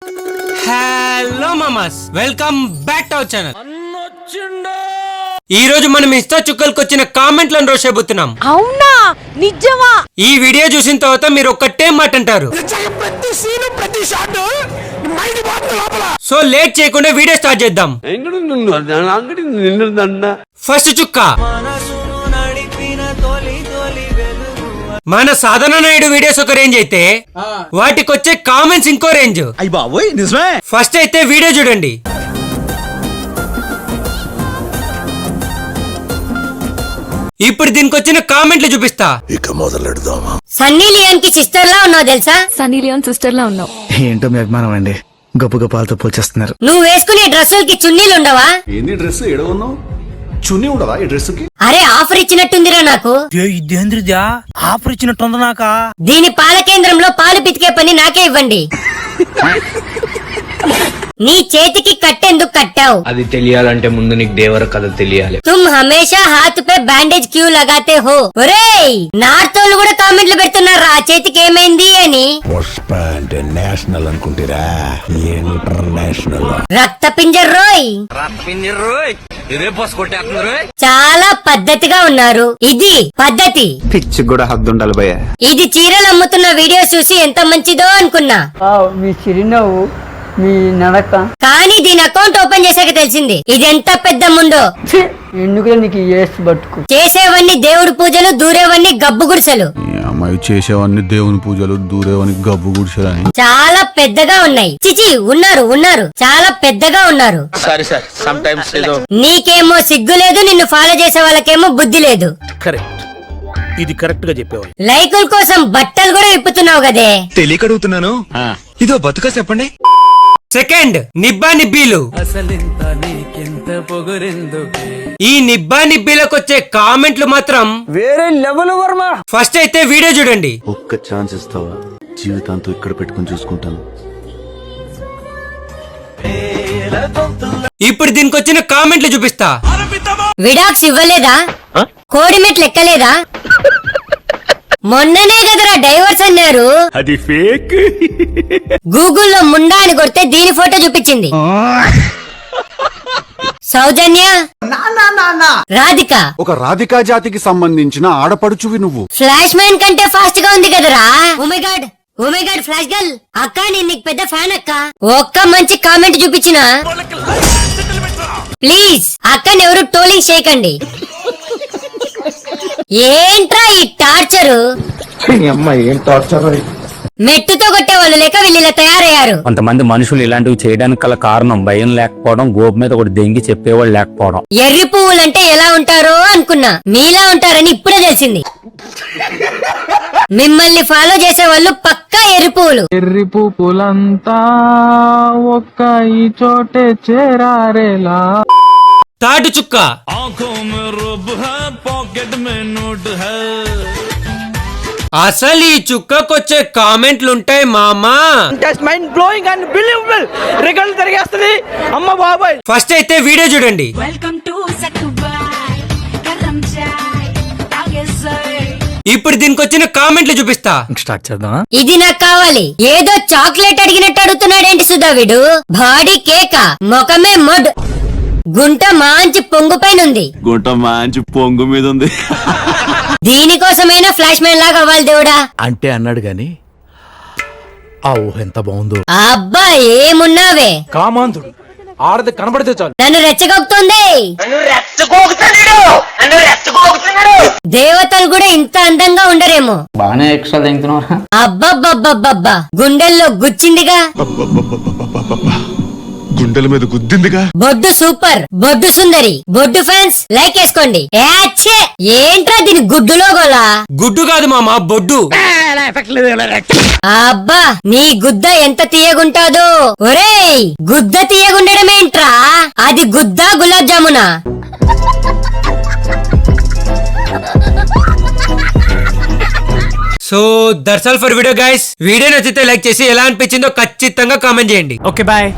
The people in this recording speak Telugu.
హలో మామాస్, welcome back to our channel. ఈ రోజు మనం ఇన్స్టా చుక్కలకు వచ్చిన కామెంట్లను రోషేబోతున్నాం. అవునా, నిజమా? ఈ వీడియో చూసిన తర్వాత మీరు ఒక్కటే మాట అంటారు. సో లేట్ చేయకుండా వీడియో స్టార్ట్ చేద్దాం. ఫస్ట్ చుక్క, మన సాధన నాయుడు వీడియోస్ ఒక రేంజ్ అయితే వాటికి వచ్చే కామెంట్స్ ఇంకో రేంజ్. ఫస్ట్ అయితే వీడియో చూడండి. ఇప్పుడు దీనికి వచ్చిన కామెంట్లు చూపిస్తా. ఇక మొదలెడదామా? సన్నీ లియోన్ కి సిస్టర్ లా ఉన్నావు తెలుసా? సన్నీ లియోన్ సిస్టర్ లా ఉన్నావు. ఏంటో మీ అభిమానం అండి, గొప్ప గొప్ప వాళ్ళతో పోల్చేస్తున్నారు. నువ్వు వేసుకునే డ్రెస్సులకి చున్నీలు ఉండవా? ఏంది డ్రెస్ ఎడ ఉన్నావు? చున్నీ ఉండదా ఈ డ్రెస్ కి? అరే ఆఫర్ ఇచ్చినట్టుందిరా నాకు. ఇదేంద్రిదా ఆఫర్ ఇచ్చినట్టుంది నాకా? దీని పాల కేంద్రంలో పాలు పితికే పని నాకే ఇవ్వండి. నీ చేతికి కట్టెందుకు కట్టావు? అది తెలియాలంటే ముందు నీకు దేవర కథ తెలియాలి. తుమ్ హమేషా హాత్ పే బ్యాండేజ్ క్యూ లగాతే హో. ఒరేయ్, నార్తోళ్ళు కూడా కామెంట్లు పెడుతున్నారా ఆ చేతికి ఏమైంది అని. పుష్ప అంటే నేషనల్ అనుకుంటారా? ఇంటర్నేషనల్. రక్త పింజర్ రోయ్, చాలా పద్ధతిగా ఉన్నారు. ఇది పద్ధతి. పిచ్చి కూడా హద్దు ఉండాలి భయ్య. ఇది చీరలు అమ్ముతున్న వీడియో చూసి ఎంత మంచిదో అనుకున్నా. మీ చిరునవ్వు, మీ నడక, కానీ దీని అకౌంట్ ఓపెన్ చేశాక తెలిసింది ఇది ఎంత పెద్ద ముందో. ఎందుకు నీకు ఏసు బతుకు. చేసేవన్నీ దేవుడి పూజలు, దూరేవన్నీ గబ్బు గుడిసెలు. అమ్మాయి చేసేవన్నీ దేవుని పూజలు, దూరేవన్నీ గబ్బు గుడిసెలని. చాలా పెద్దగా ఉన్నాయి. చిచి, ఉన్నారు చాలా పెద్దగా ఉన్నారు. సరే సార్, సమ్ టైమ్స్ ఏదో నీకేమో సిగ్గు లేదు, నిన్ను ఫాలో చేసే వాళ్ళకేమో బుద్ధి లేదు. కరెక్ట్, ఇది కరెక్ట్ గా చెప్పేవా. లైకుల కోసం బట్టలు కూడా విప్పుతున్నావు కదే. తెలియక అడుగుతున్నాను, ఇదో బతుక చెప్పండి. సెకండ్, నిబ్బా నిబ్బీలు. ఈ నిబ్బా నిబ్బీలకు వచ్చే కామెంట్లు మాత్రం వేరే లెవెల్ వర్మ. ఫస్ట్ అయితే వీడియో చూడండి. ఒక్క ఛాన్స్ ఇస్తావా? జీవితాంతో ఇక్కడ పెట్టుకుని చూసుకుంటాను. ఇప్పుడు దీనికి వచ్చిన కామెంట్లు చూపిస్తా. విడాక్స్ ఇవ్వలేదా? కోడిమెట్లు ఎక్కలేదా? మొన్ననే కదరా డైవర్స్ అన్నారు. అది ఫేక్. గూగుల్లో ముండా అని కొడితే దీని ఫోటో చూపించింది. సౌజన్య, రాధిక, ఒక రాధికా జాతికి సంబంధించిన ఆడపడుచువి నువ్వు. ఫ్లాష్ మ్యాన్ కంటే ఫాస్ట్ గా ఉంది కదరా. Oh my god flash girl అక్క, నేను నీకు పెద్ద ఫ్యాన్ అక్క. ఒక్క మంచి కామెంట్ చూపించిన ప్లీజ్ అక్కని ఎవరు ట్రోలింగ్ చేయకండి. ఏంట్రా ఈ టార్చరు? మెట్టుతో కొట్టేవాళ్ళు లేక వీళ్ళు ఇలా తయారయ్యారు. కొంతమంది మనుషులు ఇలాంటివి చేయడానికి గల కారణం భయం లేకపోవడం, గోపు మీద ఒకటి దెంగి చెప్పేవాళ్ళు లేకపోవడం. ఎర్రి పువ్వులంటే ఎలా ఉంటారో అనుకున్నా, మీలా ఉంటారని ఇప్పుడే తెలిసింది. మిమ్మల్ని ఫాలో చేసే వాళ్ళు పక్కా ఎర్రి పువ్వులు. ఎర్రి పూలంతా ఒక్క ఈ చోటే చేరారేలా. తాటి చుక్క, అసలు ఈ చుక్కకొచ్చే కామెంట్లుంటాయి మామా. Mind blowing and believable. రికార్డులు తిరిగేస్తుంది అమ్మ బాబాయ్. ఫస్ట్ అయితే వీడియో చూడండి. ఇప్పుడు దీనికి వచ్చిన కామెంట్లు చూపిస్తా. స్టార్ట్ చేద్దామా? ఇది నాకు కావాలి. ఏదో చాక్లెట్ అడిగినట్టు అడుగుతున్నాడేంటి సుధా వీడు. బాడీ కేక, ముఖమే మడ్, గుంట మాంచి పొంగు పైన ఉంది. గుంట మంచి పొంగు మీద ఉంది. దీనికోసమైనా ఫ్లాష్ మ్యాన్ లాగా అవ్వాలి దేవుడా అంటే అన్నాడు గాని ఆ ఊహ ఎంత బాగుందో. అబ్బా ఏమున్నావే. కామాంధుడు ఆడది కనబడితే చాలు నన్ను రెచ్చగొక్కుతుంది. దేవతలు కూడా ఇంత అందంగా ఉండరేమో. బాగానే ఎక్స్ట్రా తింటున్నారా? అబ్బబ్బబ్బబ్బబ్బా, గుండెల్లో గుచ్చిందిగా. గుండెల మీద గుద్దిందిగా. బొడ్డు సూపర్, బొడ్డు సుందరి, బొడ్డు ఫ్యాన్స్ లైక్ వేసుకోండి. ఏంట్రా దీని గుడ్డులో గోలా? గుడ్డు కాదు మామా, బొడ్డు. అబ్బా, నీ గుద్ద ఎంత తీయగుంటాదో. ఒరేయ్, గుద్ద తీయగుండడమేంట్రా? అది గుద్ద గులాబ్ జామునా? So that's all for video guys. Video నచ్చితే లైక్ చేసి ఎలా అనిపించిందో ఖచ్చితంగా కామెంట్ చేయండి. Okay bye.